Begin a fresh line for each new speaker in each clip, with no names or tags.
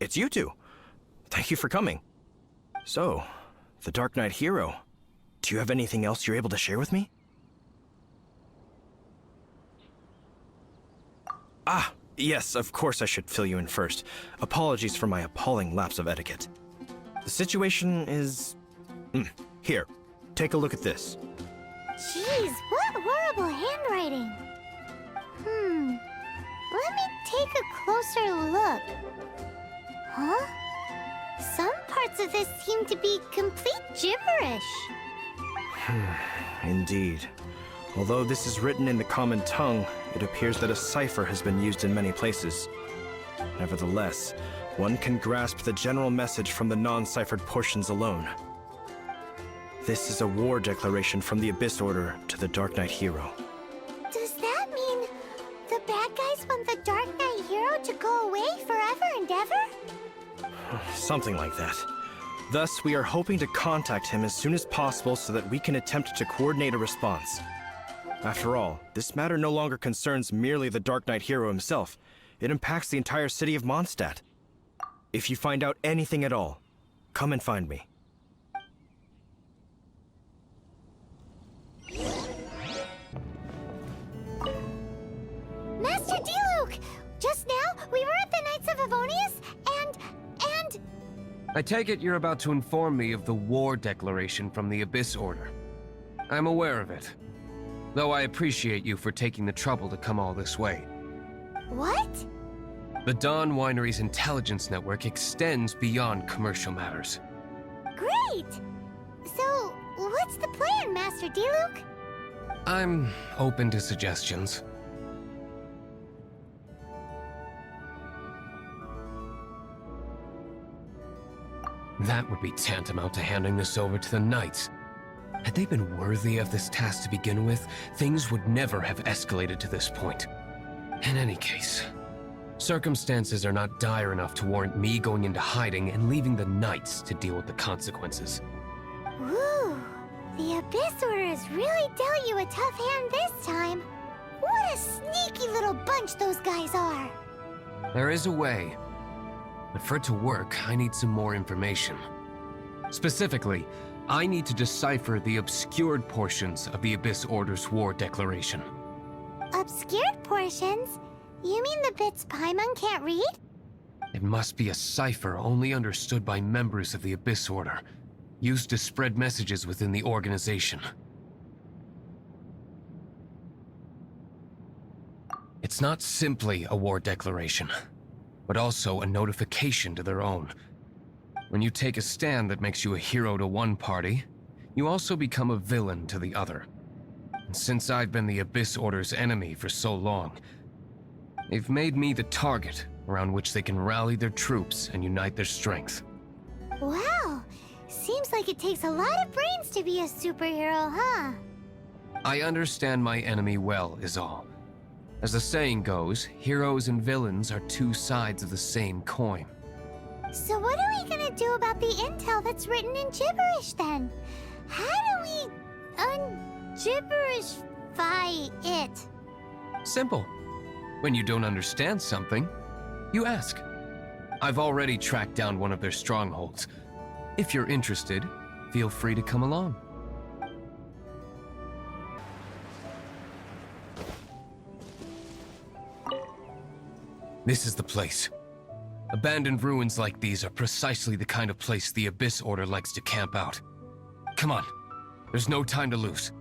it's you two. Thank you for coming. So, the Dark Knight hero. Do you have anything else you're able to share with me? Ah, yes, of course I should fill you in first. Apologies for my appalling lapse of etiquette. The situation is... Here, take a look at this.
Jeez, what horrible handwriting. Let me take a closer look. Huh? Some parts of this seem to be complete gibberish.
Indeed. Although this is written in the common tongue, it appears that a cipher has been used in many places. Nevertheless, one can grasp the general message from the non-ciphered portions alone. This is a war declaration from the Abyss Order to the Dark Knight hero.
Does that mean the bad guys want the Dark Knight hero to go away forever and ever?
Something like that. Thus, we are hoping to contact him as soon as possible so that we can attempt to coordinate a response. After all, this matter no longer concerns merely the Dark Knight hero himself. It impacts the entire city of Mondstadt. If you find out anything at all, come and find me.
Master Diluc! Just now, we were at the Knights of Avonius, and...
I take it you're about to inform me of the war declaration from the Abyss Order. I'm aware of it, though I appreciate you for taking the trouble to come all this way.
What?
The Dawn Winery's intelligence network extends beyond commercial matters.
Great! So, what's the plan, Master Diluc?
I'm open to suggestions. That would be tantamount to handing this over to the Knights. Had they been worthy of this task to begin with, things would never have escalated to this point. In any case, circumstances are not dire enough to warrant me going into hiding and leaving the Knights to deal with the consequences.
Woo! The Abyss Order has really dealt you a tough hand this time. What a sneaky little bunch those guys are!
There is a way. But for it to work, I need some more information. Specifically, I need to decipher the obscured portions of the Abyss Order's war declaration.
Obscured portions? You mean the bits Paimon can't read?
It must be a cipher only understood by members of the Abyss Order, used to spread messages within the organization. It's not simply a war declaration, but also a notification to their own. When you take a stand that makes you a hero to one party, you also become a villain to the other. And since I've been the Abyss Order's enemy for so long, they've made me the target around which they can rally their troops and unite their strength.
Wow! Seems like it takes a lot of brains to be a superhero, huh?
I understand my enemy well, is all. As the saying goes, heroes and villains are two sides of the same coin.
So what are we gonna do about the intel that's written in gibberish then? How do we un-gibberishify it?
Simple. When you don't understand something, you ask. I've already tracked down one of their strongholds. If you're interested, feel free to come along. This is the place. Abandoned ruins like these are precisely the kind of place the Abyss Order likes to camp out. Come on, there's no time to lose.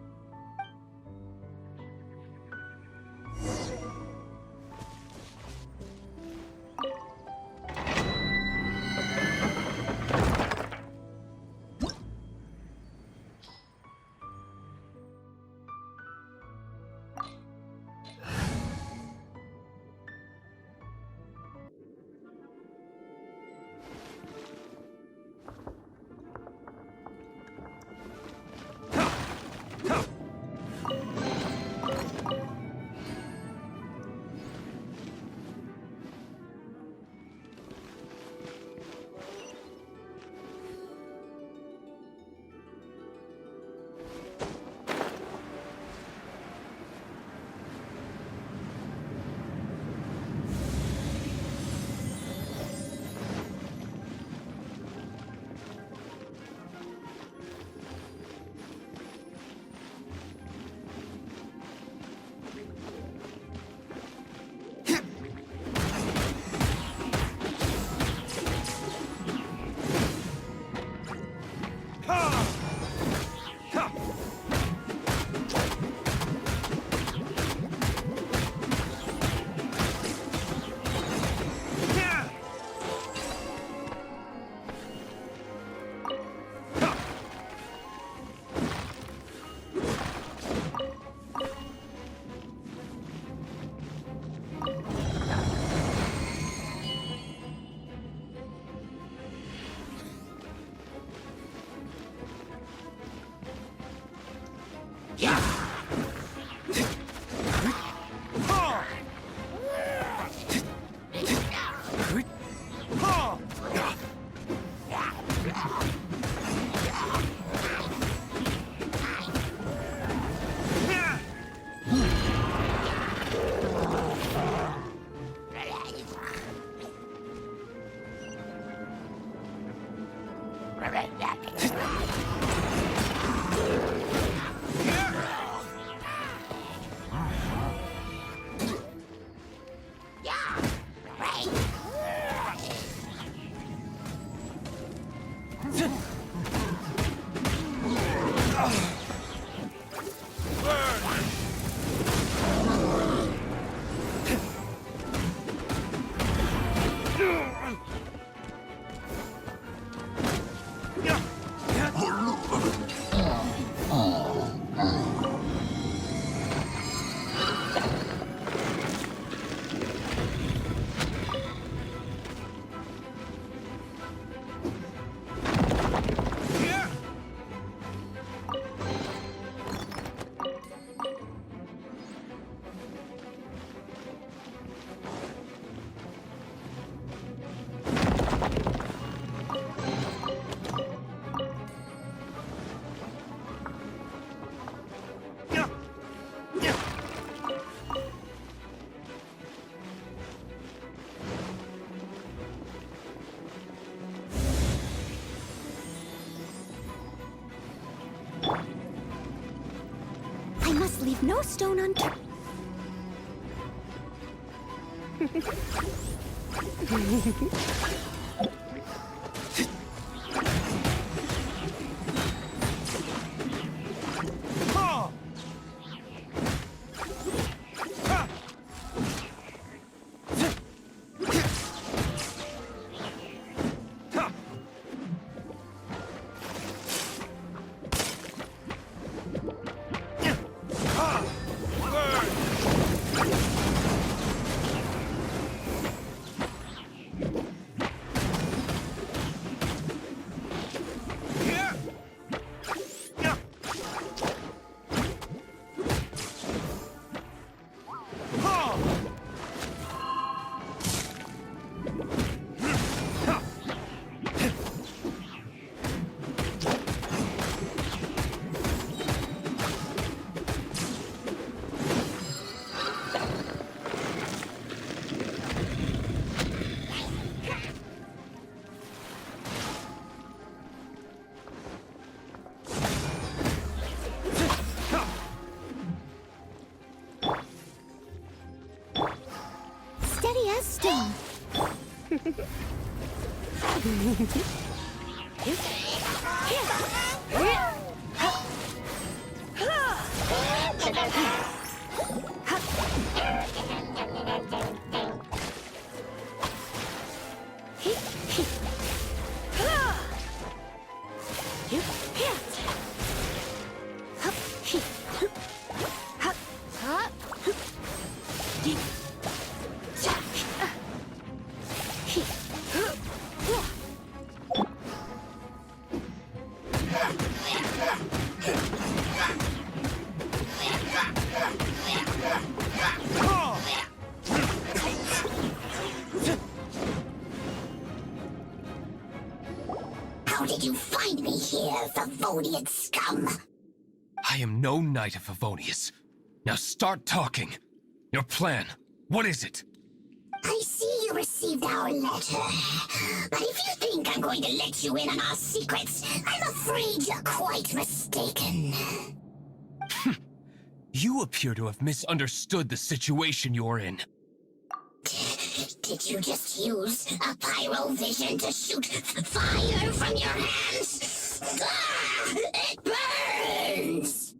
must leave no stone unturned. Steady as stone.
How did you find me here, Favonian scum?
I am no knight of Favonius. Now start talking. Your plan, what is it?
I see you received our letter. But if you think I'm going to let you in on our secrets, I'm afraid you're quite mistaken.
You appear to have misunderstood the situation you're in.
Did you just use a pyrovision to shoot fire from your hands? Ah, it burns!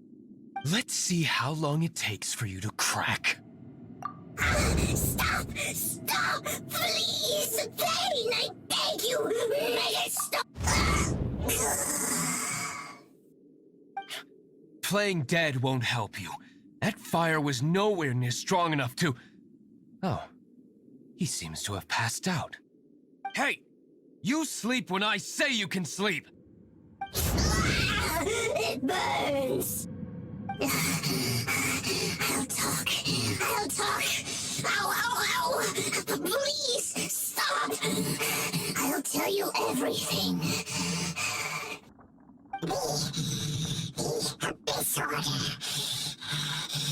Let's see how long it takes for you to crack.
Stop! Stop! Please! Pain! I beg you! Make it stop!
Playing dead won't help you. That fire was nowhere near strong enough to... Oh. He seems to have passed out. Hey! You sleep when I say you can sleep!
It burns! I'll talk. I'll talk. Ow, ow, ow! Please, stop! I'll tell you everything. The disorder.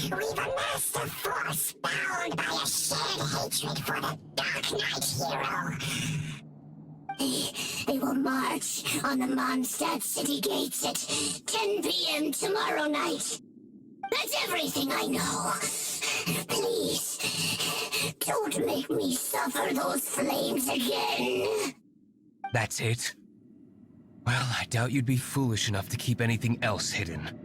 We've amassed a force bound by a shared hatred for the Dark Knight hero. They will march on the Mondstadt city gates at 10 p.m. tomorrow night. That's everything I know. Please, don't make me suffer those flames again.
That's it? Well, I doubt you'd be foolish enough to keep anything else hidden.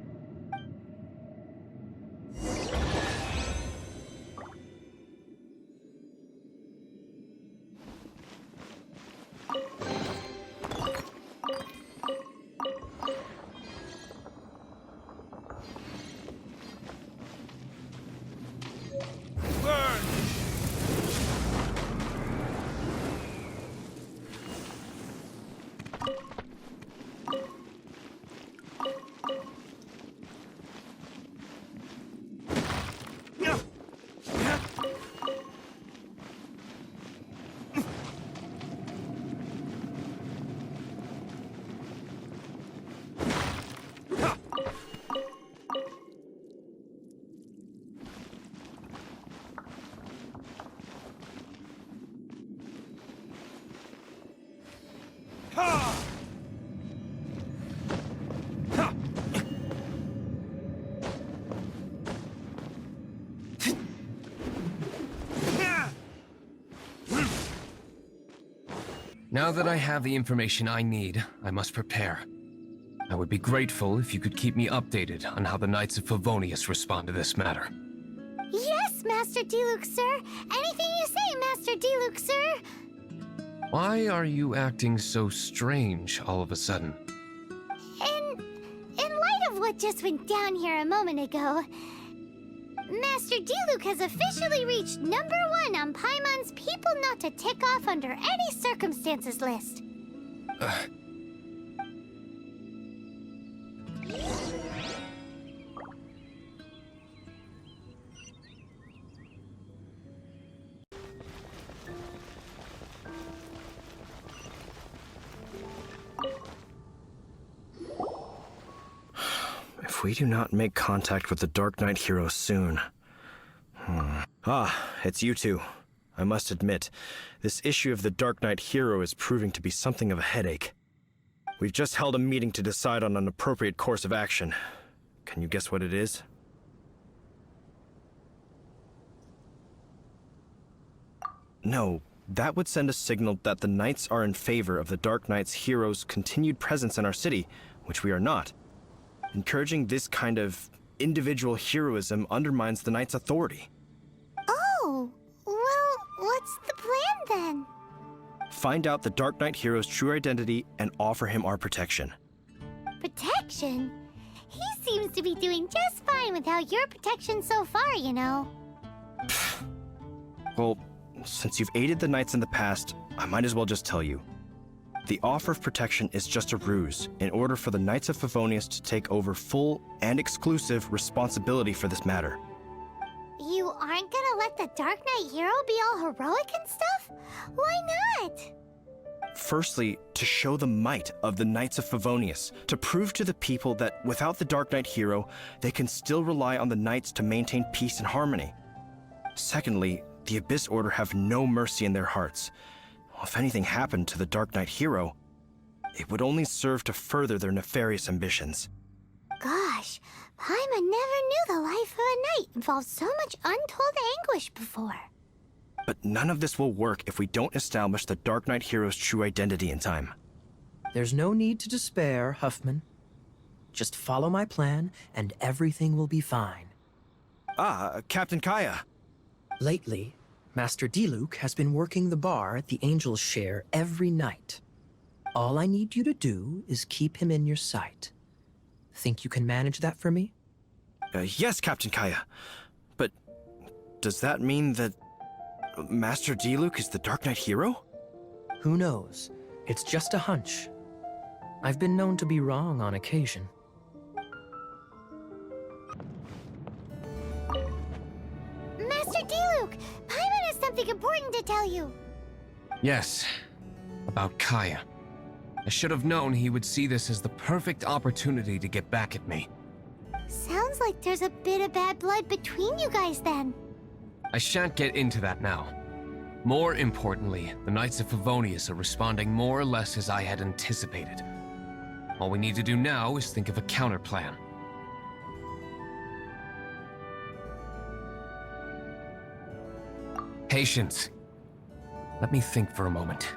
Now that I have the information I need, I must prepare. I would be grateful if you could keep me updated on how the Knights of Favonius respond to this matter.
Yes, Master Diluc, sir. Anything you say, Master Diluc, sir.
Why are you acting so strange all of a sudden?
In light of what just went down here a moment ago, Master Diluc has officially reached #1 on Paimon's people not to tick off under any circumstances list.
If we do not make contact with the Dark Knight hero soon... Ah, it's you two. I must admit, this issue of the Dark Knight hero is proving to be something of a headache. We've just held a meeting to decide on an appropriate course of action. Can you guess what it is? No, that would send a signal that the Knights are in favor of the Dark Knight's hero's continued presence in our city, which we are not. Encouraging this kind of individual heroism undermines the Knight's authority.
Oh, well, what's the plan then?
Find out the Dark Knight hero's true identity and offer him our protection.
Protection? He seems to be doing just fine without your protection so far, you know.
Well, since you've aided the Knights in the past, I might as well just tell you. The offer of protection is just a ruse in order for the Knights of Favonius to take over full and exclusive responsibility for this matter.
You aren't gonna let the Dark Knight hero be all heroic and stuff? Why not?
Firstly, to show the might of the Knights of Favonius, to prove to the people that without the Dark Knight hero, they can still rely on the Knights to maintain peace and harmony. Secondly, the Abyss Order have no mercy in their hearts. If anything happened to the Dark Knight hero, it would only serve to further their nefarious ambitions.
Gosh, Paimon never knew the life of a knight involved so much untold anguish before.
But none of this will work if we don't establish the Dark Knight hero's true identity in time.
There's no need to despair, Huffman. Just follow my plan, and everything will be fine.
Ah, Captain Kaya.
Lately, Master Diluc has been working the bar at the Angel's Share every night. All I need you to do is keep him in your sight. Think you can manage that for me?
Yes, Captain Kaya. But does that mean that Master Diluc is the Dark Knight hero?
Who knows? It's just a hunch. I've been known to be wrong on occasion.
Master Diluc, Paimon has something important to tell you.
Yes, about Kaya. I should have known he would see this as the perfect opportunity to get back at me.
Sounds like there's a bit of bad blood between you guys then.
I shan't get into that now. More importantly, the Knights of Favonius are responding more or less as I had anticipated. All we need to do now is think of a counterplan. Patience. Let me think for a moment.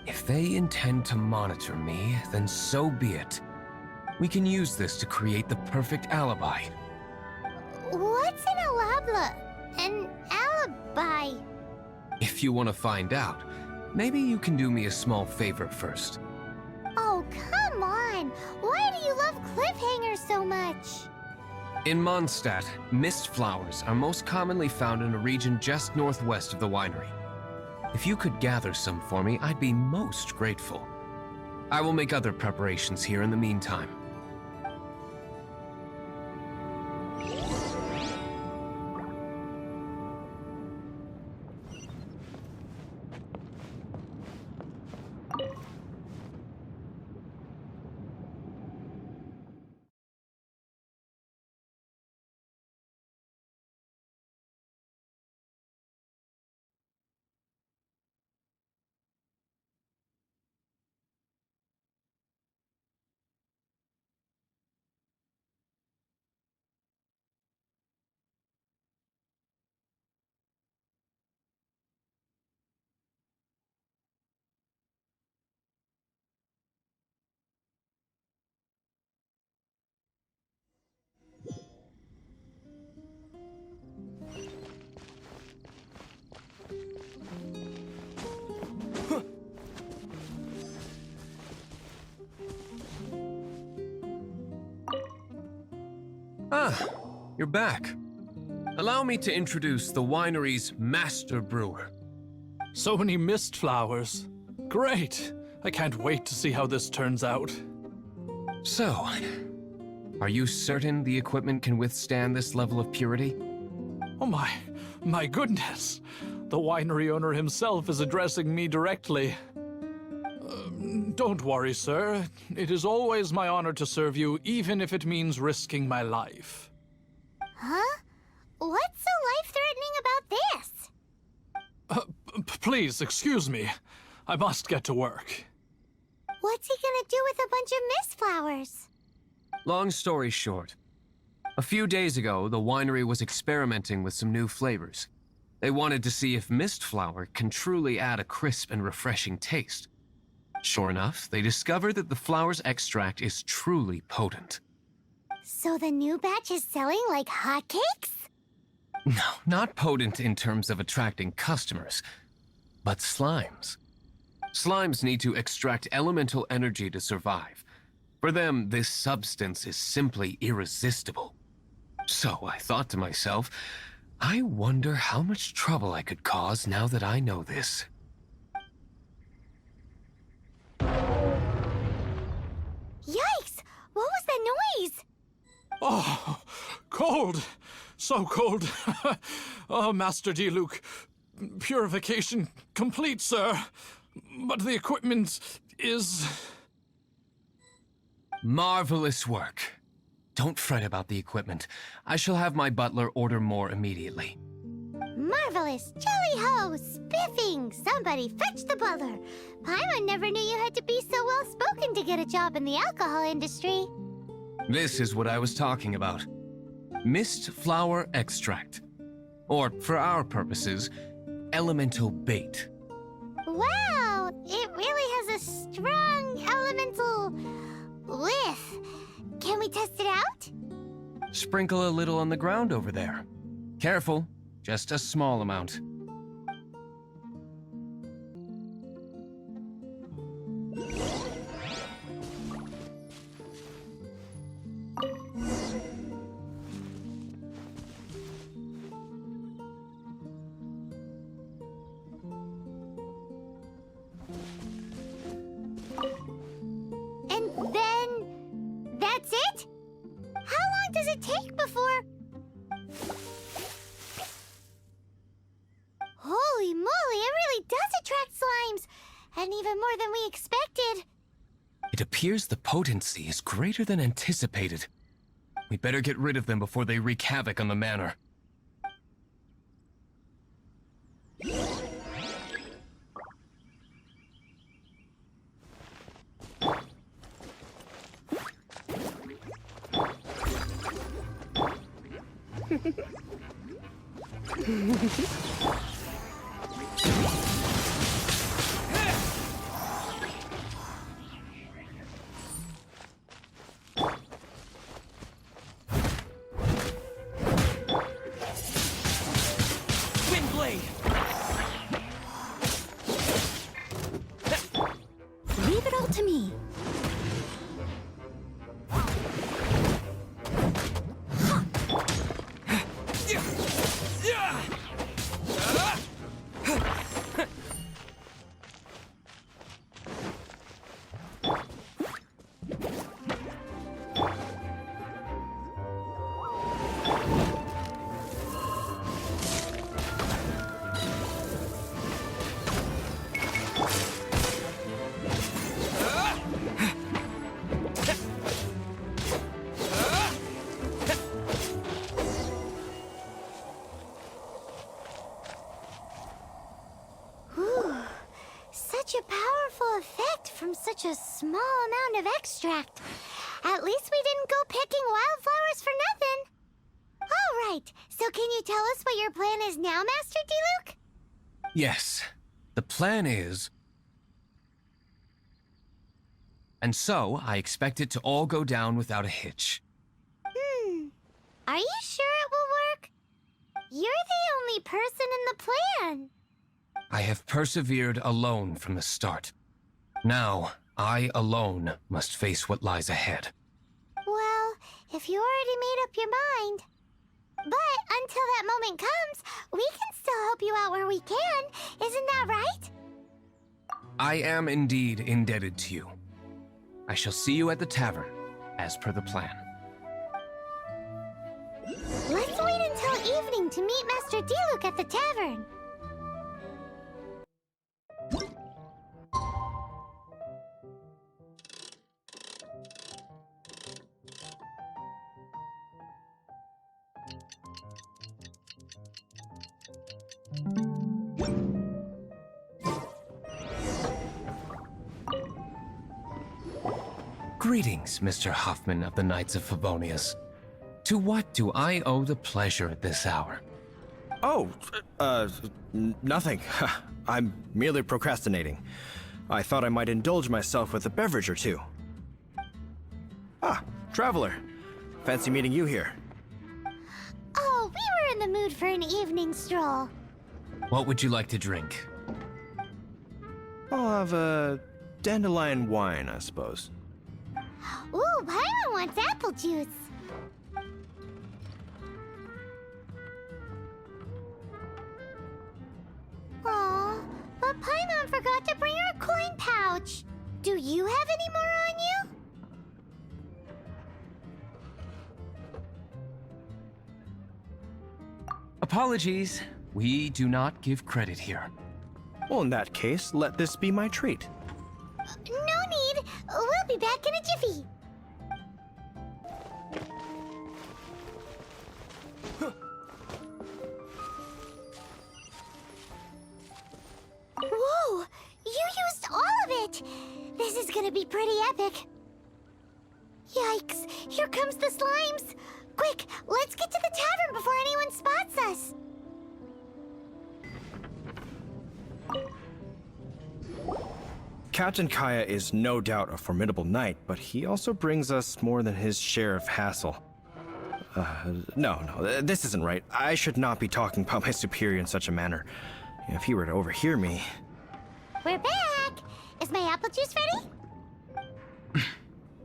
If they intend to monitor me, then so be it. We can use this to create the perfect alibi.
What's an alabla? An alibi?
If you want to find out, maybe you can do me a small favor first.
Oh, come on! Why do you love cliffhangers so much?
In Mondstadt, mist flowers are most commonly found in a region just northwest of the winery. If you could gather some for me, I'd be most grateful. I will make other preparations here in the meantime. Ah, you're back. Allow me to introduce the winery's master brewer.
So many mist flowers. Great! I can't wait to see how this turns out.
So, are you certain the equipment can withstand this level of purity?
Oh my goodness! The winery owner himself is addressing me directly. Don't worry, sir. It is always my honor to serve you, even if it means risking my life.
Huh? What's so life-threatening about this?
Please, excuse me. I must get to work.
What's he gonna do with a bunch of mist flowers?
Long story short, a few days ago, the winery was experimenting with some new flavors. They wanted to see if mist flower can truly add a crisp and refreshing taste. Sure enough, they discovered that the flower's extract is truly potent.
So the new batch is selling like hotcakes?
No, not potent in terms of attracting customers, but slimes. Slimes need to extract elemental energy to survive. For them, this substance is simply irresistible. So I thought to myself, I wonder how much trouble I could cause now that I know this.
Yikes! What was that noise?
Oh, cold! So cold! Oh, Master D-Luke, purification complete, sir. But the equipment is...
Marvelous work. Don't fret about the equipment. I shall have my butler order more immediately.
Marvelous! Jolly-ho! Spiffing! Somebody fetch the butler! Paimon never knew you had to be so well-spoken to get a job in the alcohol industry.
This is what I was talking about. Mist flower extract. Or, for our purposes, elemental bait.
Wow! It really has a strong elemental whiff. Can we test it out?
Sprinkle a little on the ground over there. Careful, just a small amount.
And then... that's it? How long does it take before... Holy moly, it really does attract slimes! And even more than we expected.
It appears the potency is greater than anticipated. We better get rid of them before they wreak havoc on the manor.
Windblade!
Leave it all to me. Such a powerful effect from such a small amount of extract. At least we didn't go picking wildflowers for nothing. All right, so can you tell us what your plan is now, Master D-Luke?
Yes, the plan is... And so, I expect it to all go down without a hitch.
Are you sure it will work? You're the only person in the plan.
I have persevered alone from the start. Now, I alone must face what lies ahead.
Well, if you already made up your mind. But until that moment comes, we can still help you out where we can. Isn't that right?
I am indeed indebted to you. I shall see you at the tavern, as per the plan.
Let's wait until evening to meet Master Diluc at the tavern.
Greetings, Mr. Hoffman of the Knights of Favonius. To what do I owe the pleasure at this hour?
Oh, nothing. I'm merely procrastinating. I thought I might indulge myself with a beverage or two. Ah, traveler. Fancy meeting you here.
Oh, we were in the mood for an evening stroll.
What would you like to drink?
I'll have a dandelion wine, I suppose.
Ooh, Paimon wants apple juice. Aw, but Paimon forgot to bring her coin pouch. Do you have any more on you?
Apologies. We do not give credit here.
Well, in that case, let this be my treat.
No need. We'll be back in a jiffy. Whoa! You used all of it! This is gonna be pretty epic. Yikes! Here comes the slimes! Quick, let's get to the tavern before anyone spots us!
Captain Kaya is no doubt a formidable knight, but he also brings us more than his share of hassle. No, this isn't right. I should not be talking about my superior in such a manner. If he were to overhear me...
We're back! Is my apple juice ready?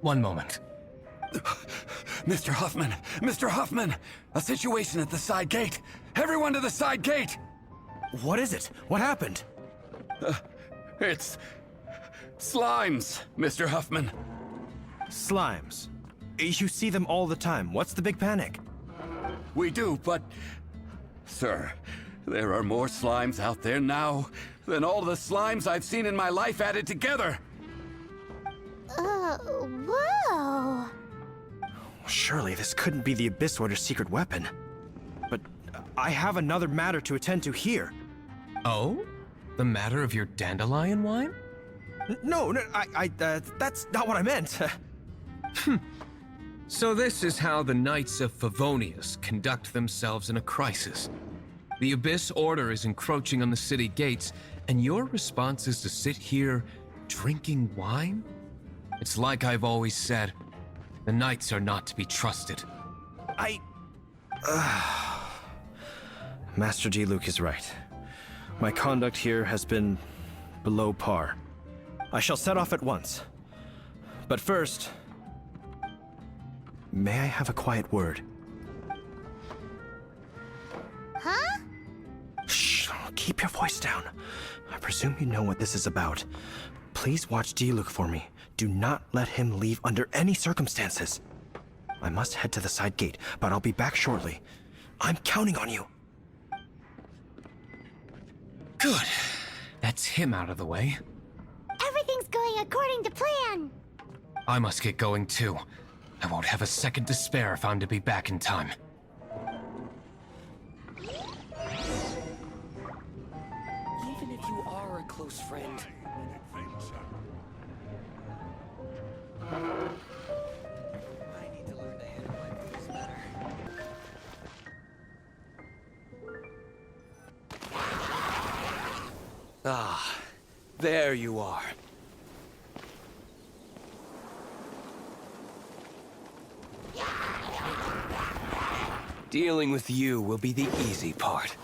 One moment.
Mr. Huffman! Mr. Huffman! A situation at the side gate! Everyone to the side gate!
What is it? What happened?
It's... slimes, Mr. Huffman.
Slimes. You see them all the time. What's the big panic?
We do, but... Sir, there are more slimes out there now than all the slimes I've seen in my life added together!
Whoa!
Surely this couldn't be the Abyss Order's secret weapon. But I have another matter to attend to here.
Oh? The matter of your dandelion wine?
No, that's not what I meant.
So this is how the Knights of Favonius conduct themselves in a crisis. The Abyss Order is encroaching on the city gates, and your response is to sit here drinking wine? It's like I've always said, the Knights are not to be trusted.
Master Diluc is right. My conduct here has been below par. I shall set off at once. But first, may I have a quiet word?
Huh?
Shh, keep your voice down. I presume you know what this is about. Please watch Diluc for me. Do not let him leave under any circumstances. I must head to the side gate, but I'll be back shortly. I'm counting on you.
Good. That's him out of the way.
Everything's going according to plan.
I must get going too. I won't have a second to spare if I'm to be back in time.
Even if you are a close friend, I need to learn to handle my moves better. Ah, there you are. Dealing with you will be the easy part.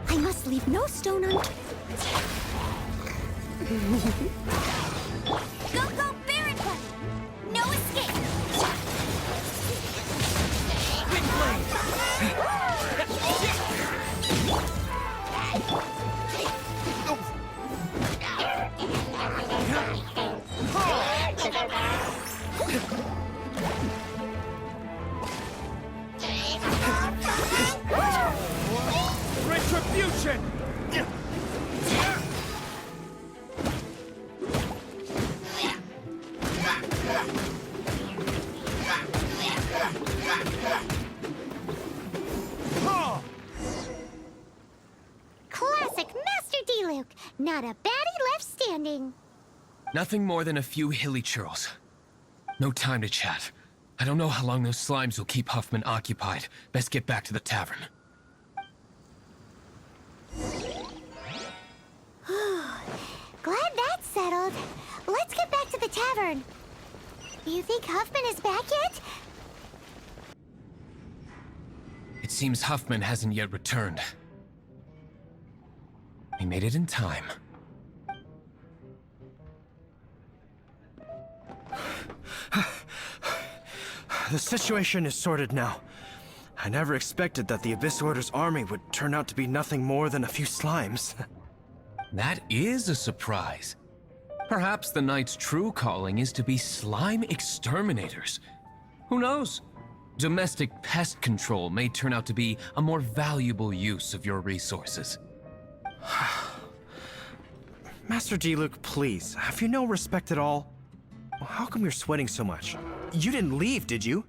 I must leave no stone unturned. Go, go, Barracuda! No escape!
Retribution!
Classic Master D-Luke. Not a baddie left standing.
Nothing more than a few hilly churls. No time to chat. I don't know how long those slimes will keep Huffman occupied. Best get back to the tavern.
Glad that's settled. Let's get back to the tavern. You think Huffman is back yet?
It seems Huffman hasn't yet returned. We made it in time.
The situation is sorted now. I never expected that the Abyss Order's army would turn out to be nothing more than a few slimes.
That is a surprise. Perhaps the Knight's true calling is to be slime exterminators. Who knows? Domestic pest control may turn out to be a more valuable use of your resources.
Master D-Luke, please, have you no respect at all? How come you're sweating so much? You didn't leave, did you?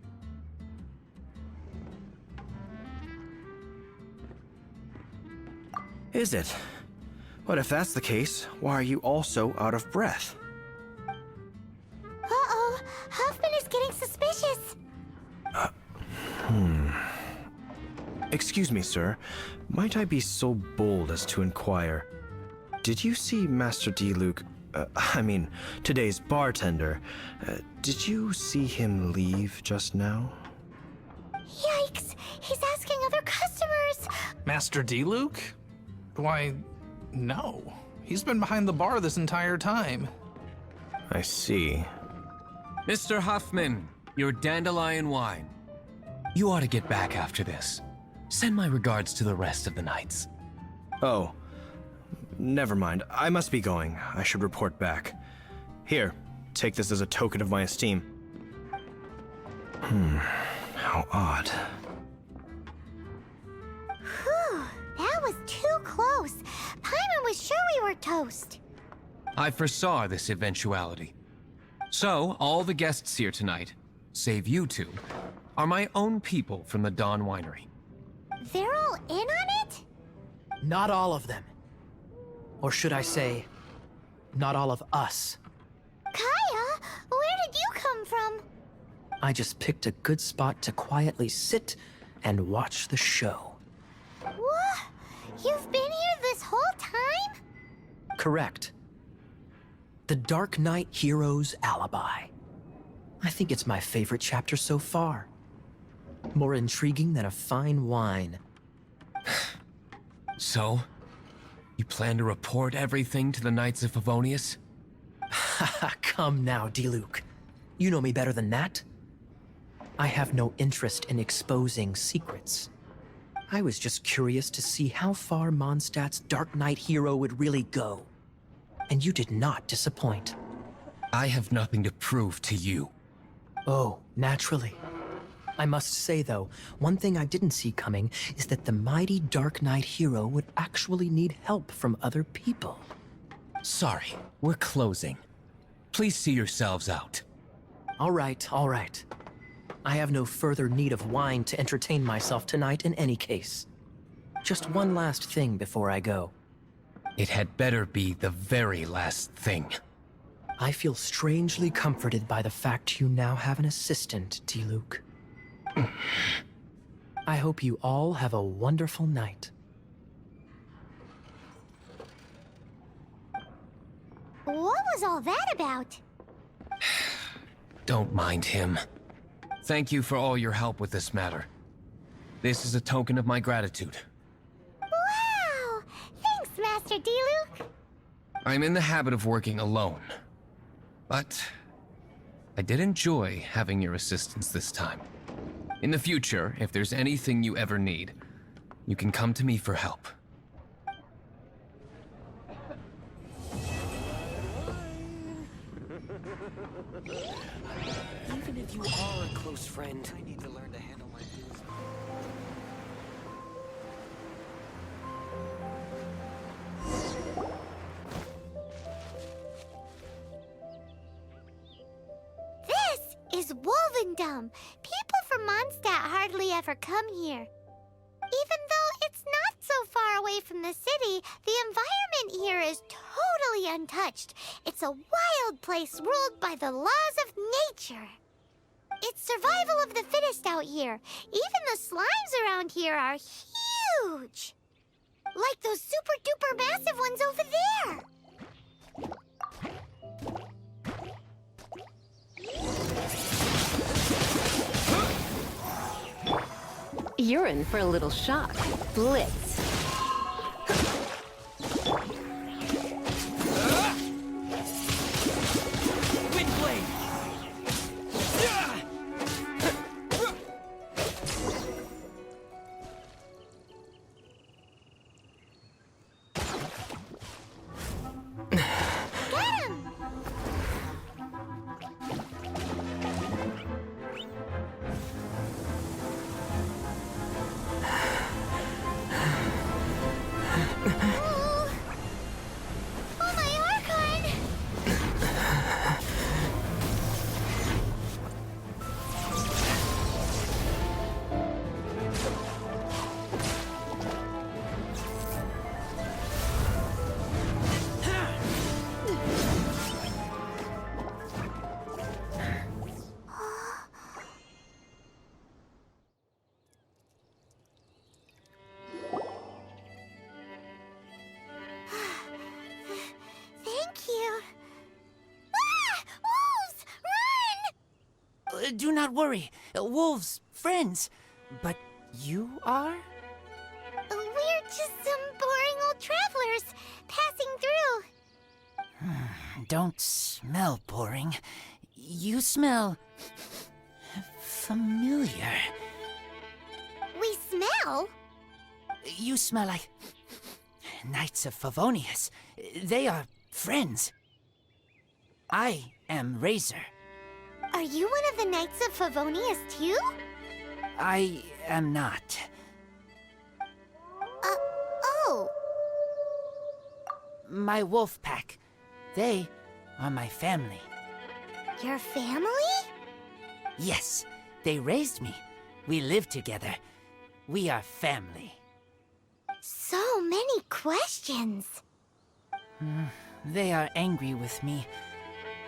Is it? But if that's the case, why are you also out of breath?
Uh-oh, Huffman is getting suspicious.
Excuse me, sir. Might I be so bold as to inquire? Did you see Master D-Luke, today's bartender? Did you see him leave just now?
Yikes, he's asking other customers.
Master D-Luke? Why, no. He's been behind the bar this entire time.
I see.
Mr. Huffman, your dandelion wine. You ought to get back after this. Send my regards to the rest of the knights.
Oh, never mind. I must be going. I should report back. Here, take this as a token of my esteem. How odd.
Whew, that was too close. Paimon was sure we were toast.
I foresaw this eventuality. So, all the guests here tonight, save you two, are my own people from the Dawn Winery.
They're all in on it?
Not all of them. Or should I say, not all of us.
Kaya, where did you come from?
I just picked a good spot to quietly sit and watch the show.
What? You've been here this whole time?
Correct. The Dark Knight Hero's Alibi. I think it's my favorite chapter so far. More intriguing than a fine wine.
So, you plan to report everything to the Knights of Favonius?
Haha, come now, D-Luke. You know me better than that. I have no interest in exposing secrets. I was just curious to see how far Mondstadt's Dark Knight hero would really go. And you did not disappoint.
I have nothing to prove to you.
Oh, naturally. I must say, though, one thing I didn't see coming is that the mighty Dark Knight hero would actually need help from other people.
Sorry, we're closing. Please see yourselves out.
All right, all right. I have no further need of wine to entertain myself tonight in any case. Just one last thing before I go.
It had better be the very last thing.
I feel strangely comforted by the fact you now have an assistant, Diluc. I hope you all have a wonderful night.
What was all that about?
Don't mind him. Thank you for all your help with this matter. This is a token of my gratitude.
Wow! Thanks, Master Diluc!
I'm in the habit of working alone. But I did enjoy having your assistance this time. In the future, if there's anything you ever need, you can come to me for help.
Even if you are a close friend, I need to learn to handle my dues.
This is Wolvendom. People from Mondstadt hardly ever come here. Even though it's not so far away from the city, the environment here is totally untouched. It's a wild place ruled by the laws of nature. It's survival of the fittest out here. Even the slimes around here are huge. Like those super-duper massive ones over there.
You're in for a little shock. Blitz.
Windblade! Do not worry. Wolves, friends. But you are?
We're just some boring old travelers passing through.
Don't smell boring. You smell familiar.
We smell?
You smell like Knights of Favonius. They are friends. I am Razor.
Are you one of the Knights of Favonius too?
I am not.
Oh.
My wolf pack. They are my family.
Your family?
Yes, they raised me. We live together. We are family.
So many questions.
They are angry with me.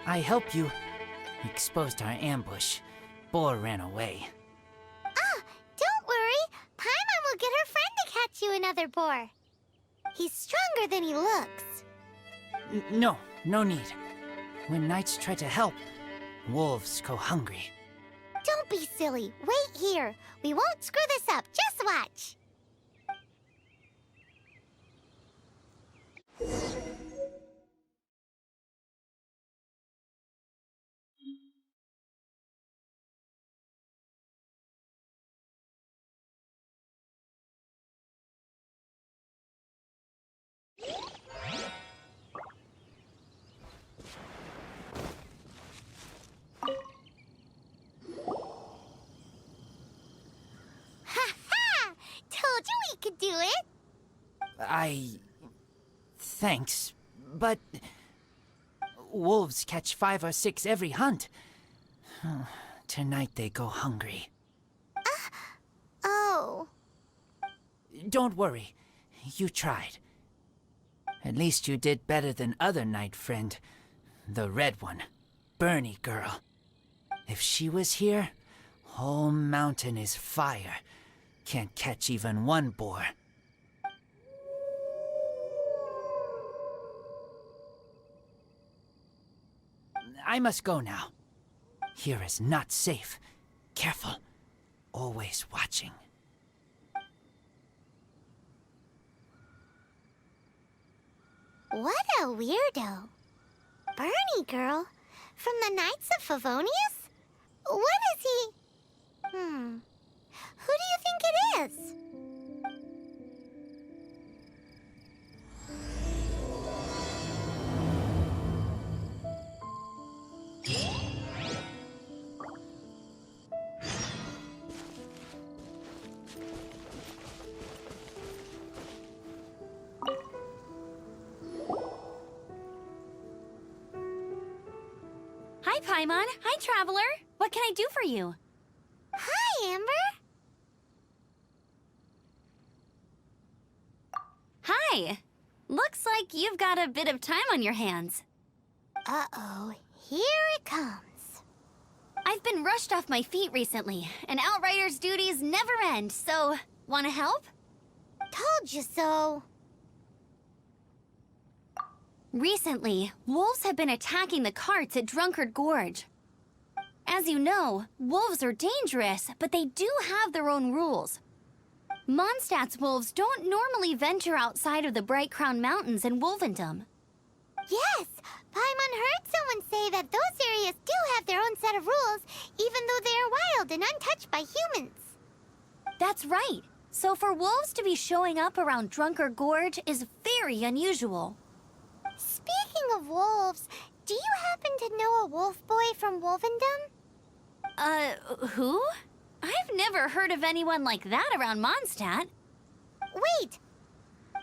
I helped you. Exposed our ambush. Boar ran away.
Ah, don't worry. Paimon will get her friend to catch you another boar. He's stronger than he looks.
No, no need. When knights try to help, wolves go hungry.
Don't be silly. Wait here. We won't screw this up. Just watch. it?
Thanks, but wolves catch 5 or 6 every hunt. Tonight they go hungry.
Oh.
Don't worry, you tried. At least you did better than other night friend, the red one, Bernie girl. If she was here, whole mountain is fire. Can't catch even one boar. I must go now. Here is not safe. Careful. Always watching.
What a weirdo. Bernie girl? From the Knights of Favonius? What is he? Who do you think it is?
Hi, Paimon. Hi, Traveler. What can I do for you?
Hi, Amber.
Hi. Looks like you've got a bit of time on your hands.
Uh-oh, here it comes.
I've been rushed off my feet recently, and Outrider's duties never end, so wanna help?
Told you so.
Recently, wolves have been attacking the carts at Drunkard Gorge. As you know, wolves are dangerous, but they do have their own rules. Mondstadt's wolves don't normally venture outside of the Bright Crown Mountains in Wolvendom.
Yes, Paimon heard someone say that those areas do have their own set of rules, even though they are wild and untouched by humans.
That's right. So for wolves to be showing up around Drunkard Gorge is very unusual.
Speaking of wolves, do you happen to know a wolf boy from Wolvendom?
Who? I've never heard of anyone like that around Mondstadt.
Wait!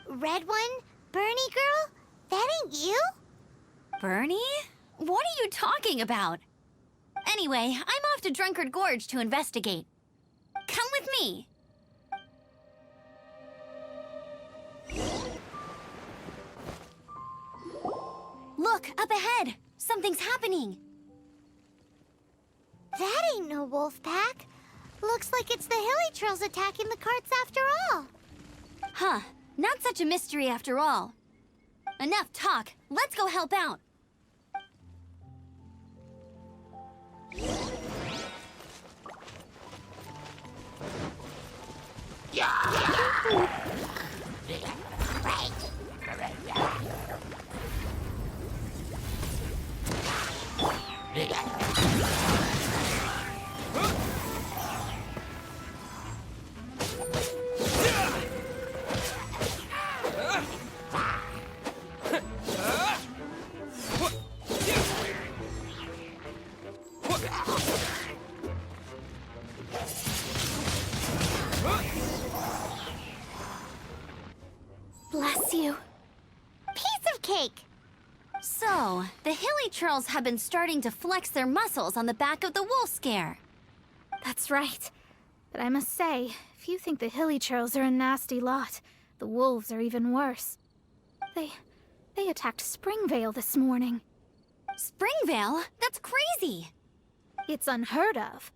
Red one? Bernie girl? That ain't you?
Bernie? What are you talking about? Anyway, I'm off to Drunkard Gorge to investigate. Come with me! Look, up ahead! Something's happening!
That ain't no wolf pack. Looks like it's the hilly trails attacking the carts after all.
Huh, not such a mystery after all. Enough talk, let's go help out! Bless you.
Piece of cake.
So, the hilly trolls have been starting to flex their muscles on the back of the wolf scare.
That's right. But I must say, if you think the hilly trolls are a nasty lot, the wolves are even worse. They attacked Springvale this morning.
Springvale? That's crazy!
It's unheard of.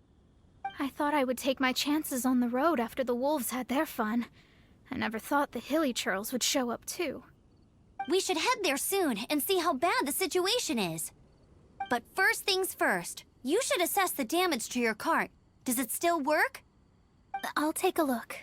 I thought I would take my chances on the road after the wolves had their fun. I never thought the hilly trolls would show up too.
We should head there soon and see how bad the situation is. But first things first, you should assess the damage to your cart. Does it still work?
I'll take a look.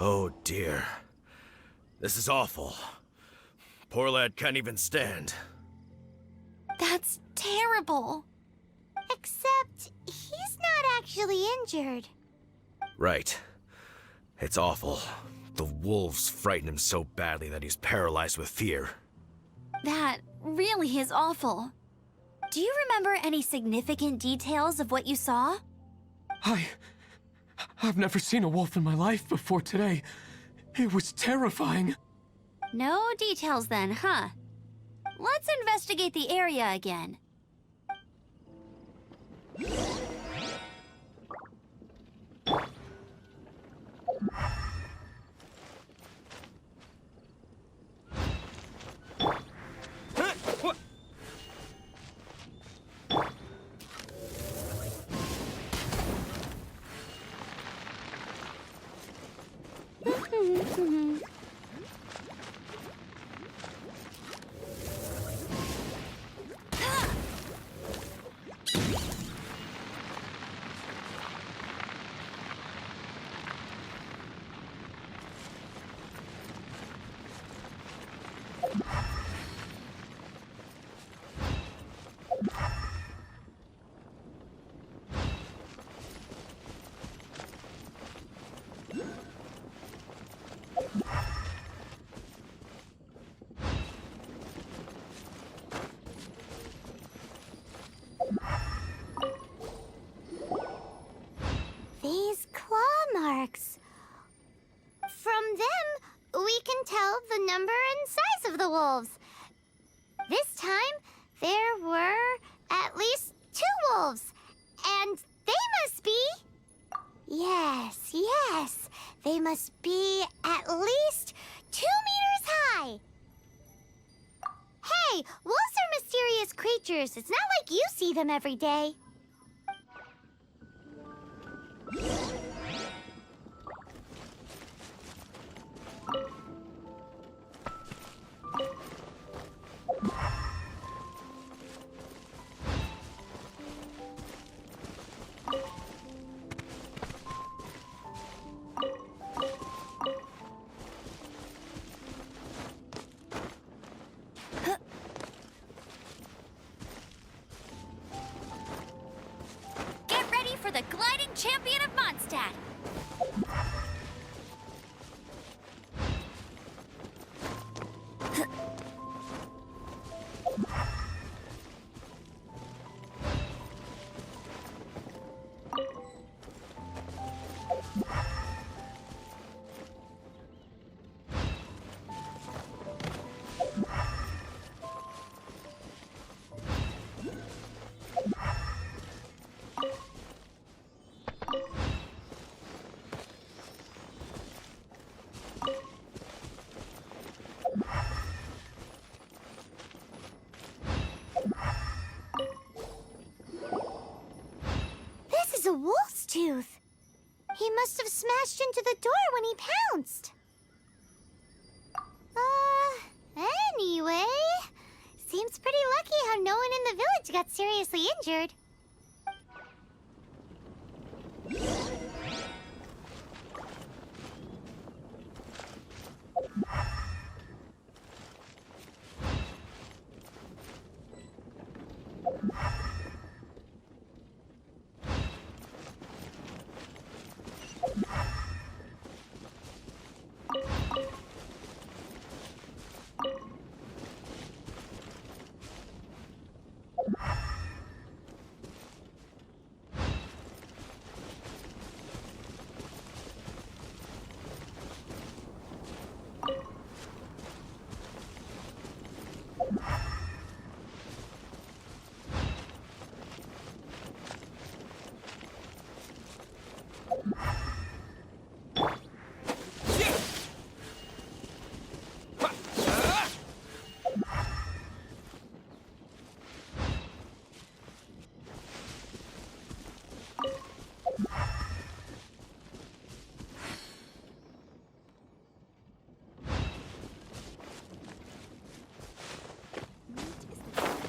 Oh dear. This is awful. Poor lad can't even stand.
That's terrible.
Except, he's not actually injured.
Right. It's awful. The wolves frighten him so badly that he's paralyzed with fear.
That really is awful. Do you remember any significant details of what you saw?
I've never seen a wolf in my life before today. It was terrifying.
No details then, huh? Let's investigate the area again.
These claw marks. From them, we can tell the number and size of the wolves. This time, there were at least 2 wolves. And they must be... Yes, they must be at least 2 meters high. Hey, wolves are mysterious creatures. It's not like you see them every day.
Get ready for the gliding champion of Mondstadt!
This is a wolf's tooth. He must have smashed into the door when he pounced. Anyway, seems pretty lucky how no one in the village got seriously injured.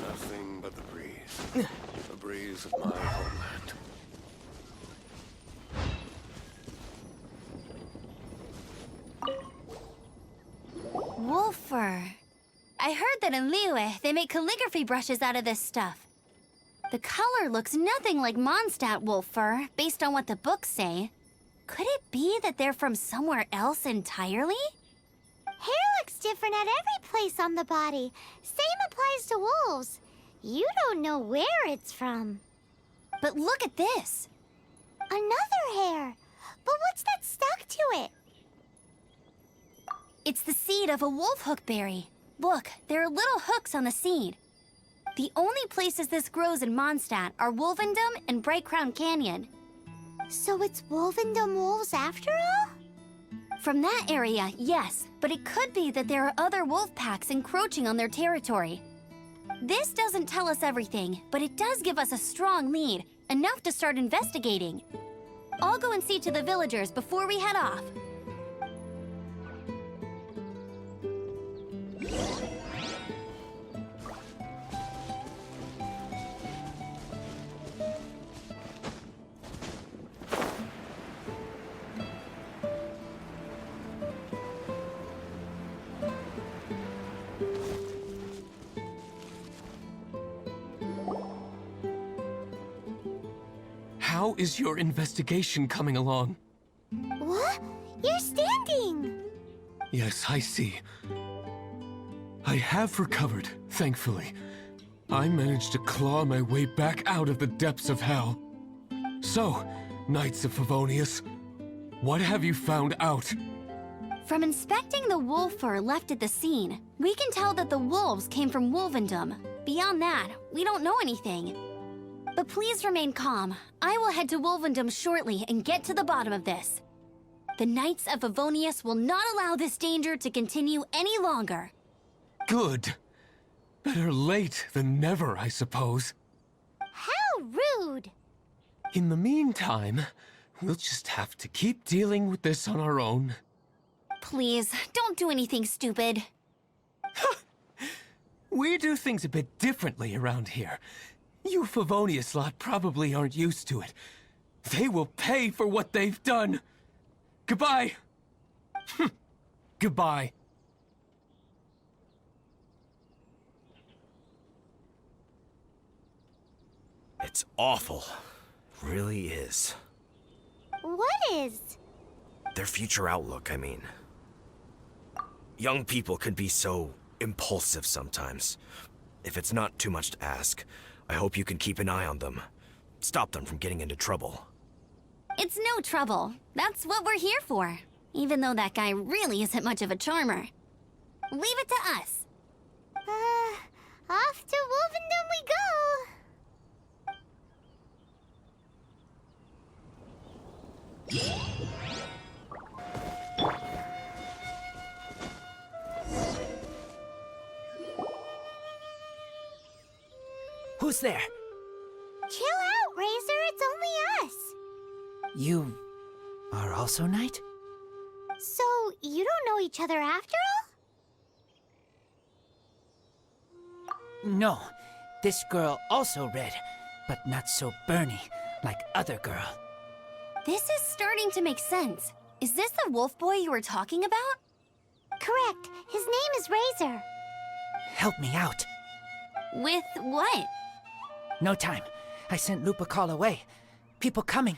Nothing but the breeze. The breeze of my homeland.
Wolf fur. I heard that in Liyue, they make calligraphy brushes out of this stuff. The color looks nothing like Mondstadt wolf fur, based on what the books say. Could it be that they're from somewhere else entirely?
Hair looks different at every place on the body. Same applies to wolves. You don't know where it's from.
But look at this.
Another hair. But what's that stuck to it?
It's the seed of a wolf hook berry. Look, there are little hooks on the seed. The only places this grows in Mondstadt are Wolvendom and Bright Crown Canyon.
So it's Wolvendom wolves after all?
From that area, yes, but it could be that there are other wolf packs encroaching on their territory. This doesn't tell us everything, but it does give us a strong lead, enough to start investigating. I'll go and see to the villagers before we head off.
How is your investigation coming along?
What? You're standing!
Yes, I see. I have recovered, thankfully. I managed to claw my way back out of the depths of hell. So, Knights of Favonius, what have you found out?
From inspecting the wolf fur left at the scene, we can tell that the wolves came from Wolvendom. Beyond that, we don't know anything. But please remain calm. I will head to Wolvendom shortly and get to the bottom of this. The Knights of Favonius will not allow this danger to continue any longer.
Good. Better late than never, I suppose.
How rude!
In the meantime, we'll just have to keep dealing with this on our own.
Please, don't do anything stupid.
We do things a bit differently around here. You Favonius lot probably aren't used to it. They will pay for what they've done. Goodbye. Goodbye.
It's awful. Really is.
What is?
Their future outlook, I mean. Young people can be so impulsive sometimes. If it's not too much to ask, I hope you can keep an eye on them. Stop them from getting into trouble.
It's no trouble. That's what we're here for. Even though that guy really isn't much of a charmer. Leave it to us.
Off to Wolvendom we go!
Who's there?
Chill out, Razor. It's only us.
You are also Knight?
So, you don't know each other after all?
No. This girl also red, but not so burny like other girl.
This is starting to make sense. Is this the wolf boy you were talking about?
Correct. His name is Razor.
Help me out.
With what?
No time. I sent Lupacall away. People coming.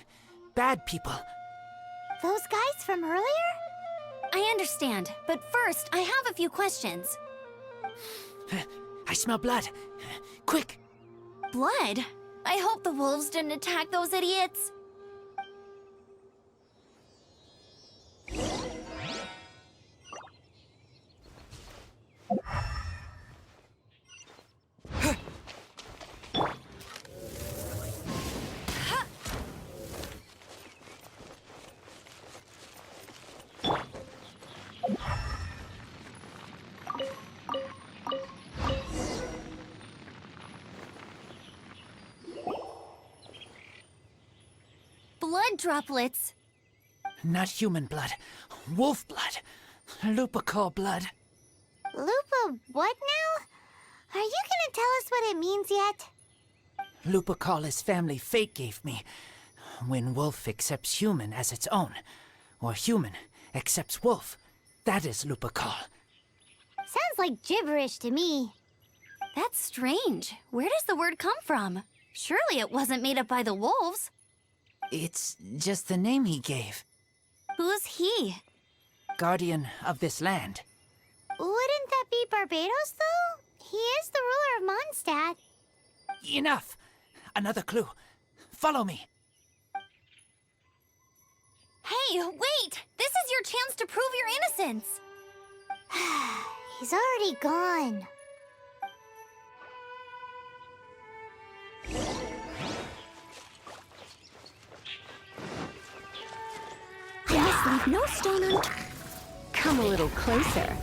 Bad people.
Those guys from earlier?
I understand, but first, I have a few questions.
I smell blood. Quick!
Blood? I hope the wolves didn't attack those idiots. Blood droplets.
Not human blood. Wolf blood. Lupacall blood.
Lupa what now? Are you gonna tell us what it means yet?
Lupacall is family fate gave me. When wolf accepts human as its own, or human accepts wolf, that is Lupacall.
Sounds like gibberish to me.
That's strange. Where does the word come from? Surely it wasn't made up by the wolves.
It's just the name he gave.
Who's he?
Guardian of this land.
What be Barbados, though? He is the ruler of Mondstadt.
Enough! Another clue. Follow me.
Hey, wait! This is your chance to prove your innocence!
He's already gone.
I must leave no stone unturned.
Come a little closer.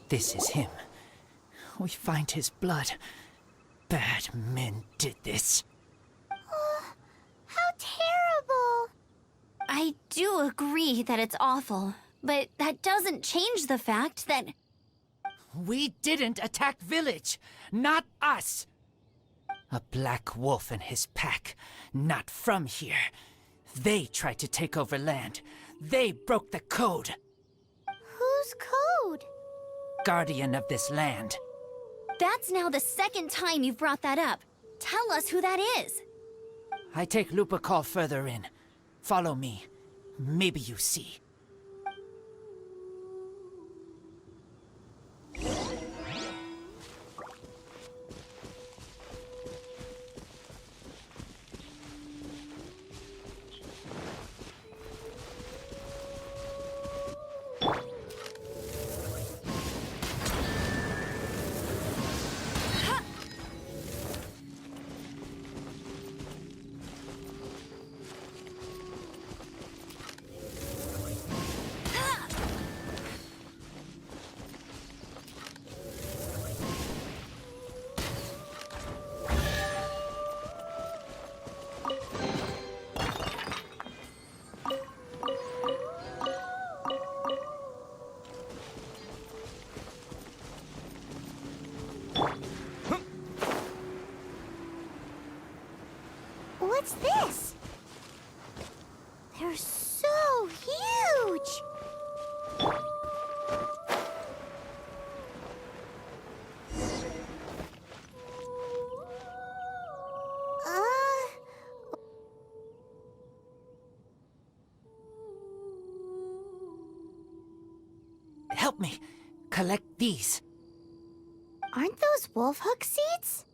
This is him. We find his blood. Bad men did this.
How terrible.
I do agree that it's awful, but that doesn't change the fact that...
We didn't attack village. Not us. A black wolf and his pack. Not from here. They tried to take over land. They broke the code.
Whose code?
Guardian of this land.
That's now the second time you've brought that up. Tell us who that is.
I take Lupa call further in. Follow me. Maybe you see.
What's this? They're so huge!
Help me. Collect these.
Aren't those wolf hook seeds?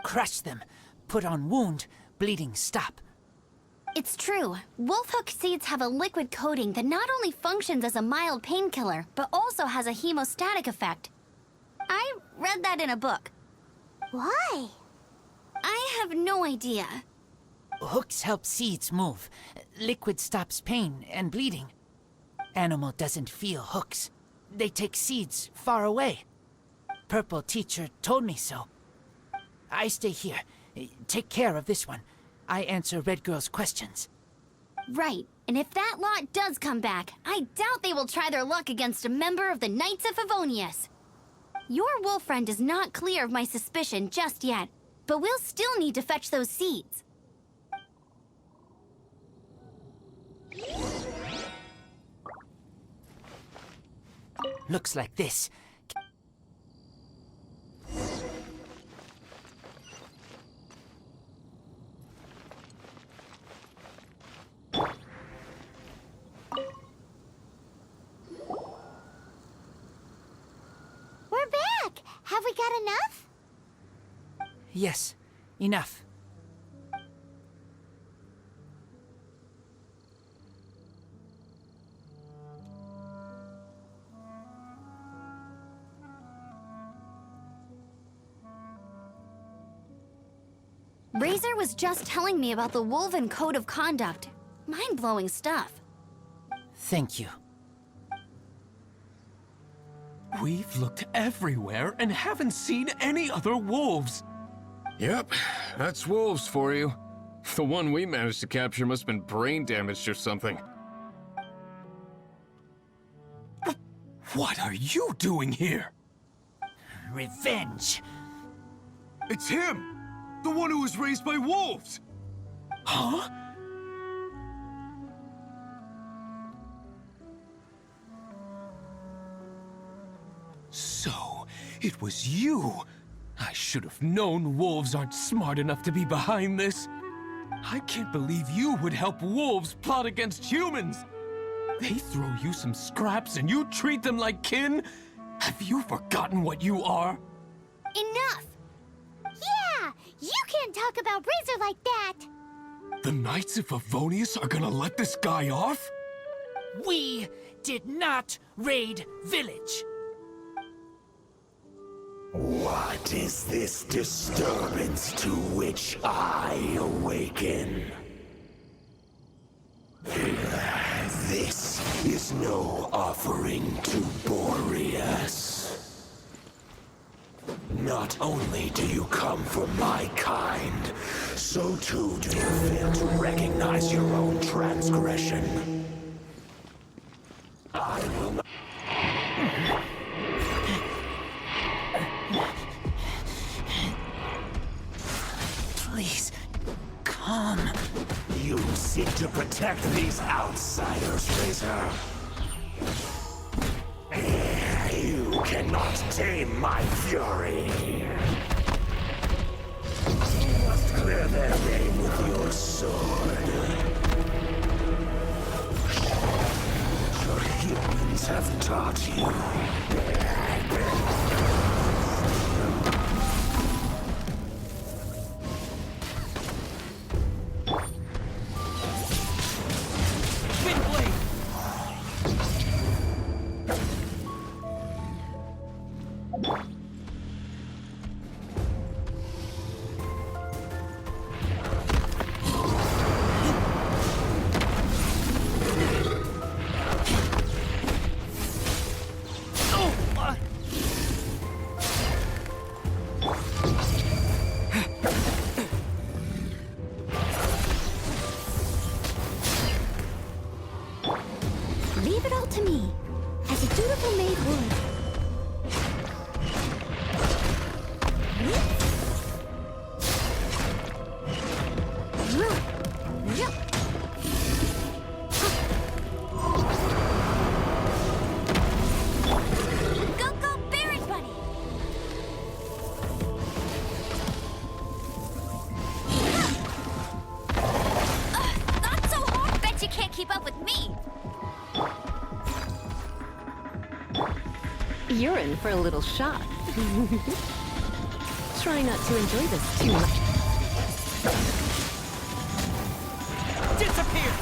Crush them. Put on wound. Bleeding stop.
It's true. Wolfhook seeds have a liquid coating that not only functions as a mild painkiller, but also has a hemostatic effect. I read that in a book.
Why?
I have no idea.
Hooks help seeds move. Liquid stops pain and bleeding. Animal doesn't feel hooks. They take seeds far away. Purple teacher told me so. I stay here. Take care of this one. I answer Red Girl's questions.
Right, and if that lot does come back, I doubt they will try their luck against a member of the Knights of Favonius. Your wolf friend is not clear of my suspicion just yet, but we'll still need to fetch those seeds.
Looks like this.
We're back! Have we got enough?
Yes, enough.
Razor was just telling me about the Wolven Code of Conduct. Mind-blowing stuff.
Thank you.
We've looked everywhere and haven't seen any other wolves.
Yep, that's wolves for you.
The one we managed to capture must have been brain damaged or something.
What are you doing here?
Revenge.
It's him! The one who was raised by wolves! Huh? So, it was you! I should have known wolves aren't smart enough to be behind this. I can't believe you would help wolves plot against humans! They throw you some scraps and you treat them like kin? Have you forgotten what you are?
Enough! Yeah! You can't talk about Razor like that!
The Knights of Favonius are gonna let this guy off?
We did not raid village.
What is this disturbance to which I awaken? This is no offering to Boreas. Not only do you come from my kind, so too do you fail to recognize your own transgression. I will not...
Please, come.
You seek to protect these outsiders, Razor. You cannot tame my fury. You must clear their name with your sword. Your humans have taught you.
Leave it all to me, as a dutiful maid would.
Go, Barrett Buddy! Not so hard! Bet you can't keep up with me!
You're in for a little shock. Try not to enjoy this too much.
Disappear!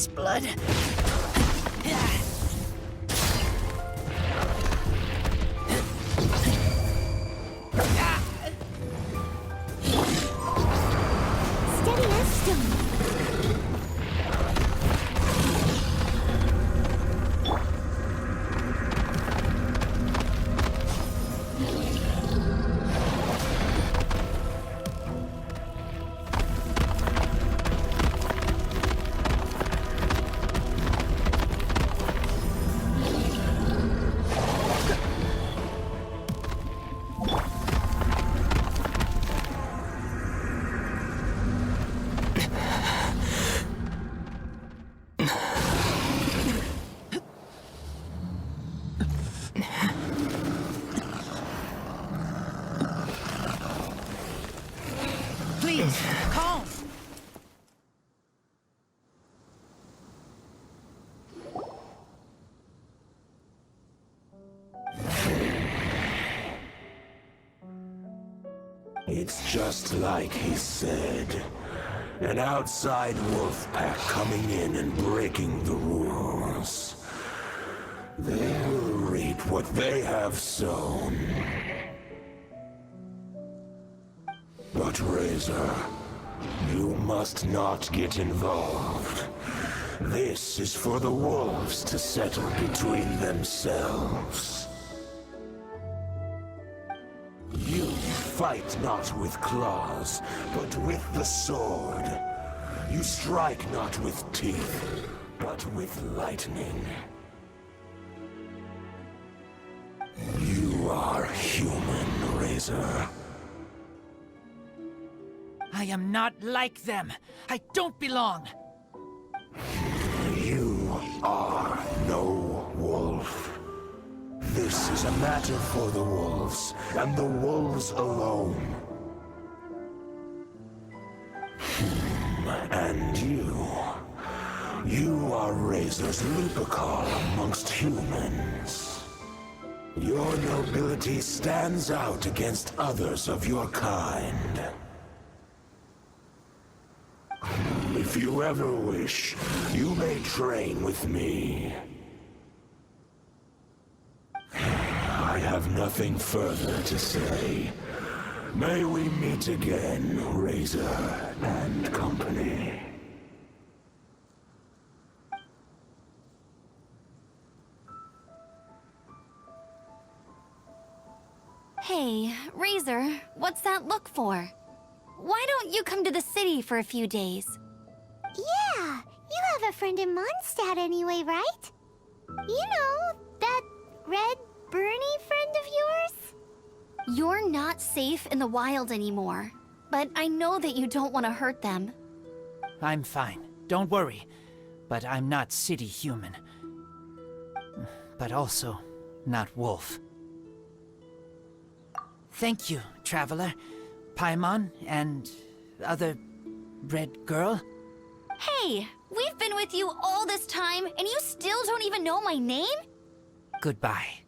nice blood.
Steady as stone.
Please, calm.
It's just like he said. An outside wolf pack coming in and breaking the rules. They will reap what they have sown. But Razor, you must not get involved. This is for the wolves to settle between themselves. You fight not with claws, but with the sword. You strike not with teeth, but with lightning. You are human, Razor.
I am not like them. I don't belong.
You are no wolf. This is a matter for the wolves, and the wolves alone. And you are Razor's Lupercal amongst humans. Your nobility stands out against others of your kind. If you ever wish, you may train with me. I have nothing further to say. May we meet again, Razor and company.
Hey, Razor, what's that look for? Why don't you come to the city for a few days?
Yeah, you have a friend in Mondstadt anyway, right? You know, that red Bernie friend of yours?
You're not safe in the wild anymore, but I know that you don't want to hurt them.
I'm fine. Don't worry. But I'm not city human. But also not wolf. Thank you, Traveler, Paimon, and other red girl.
Hey, we've been with you all this time, and you still don't even know my name?
Goodbye.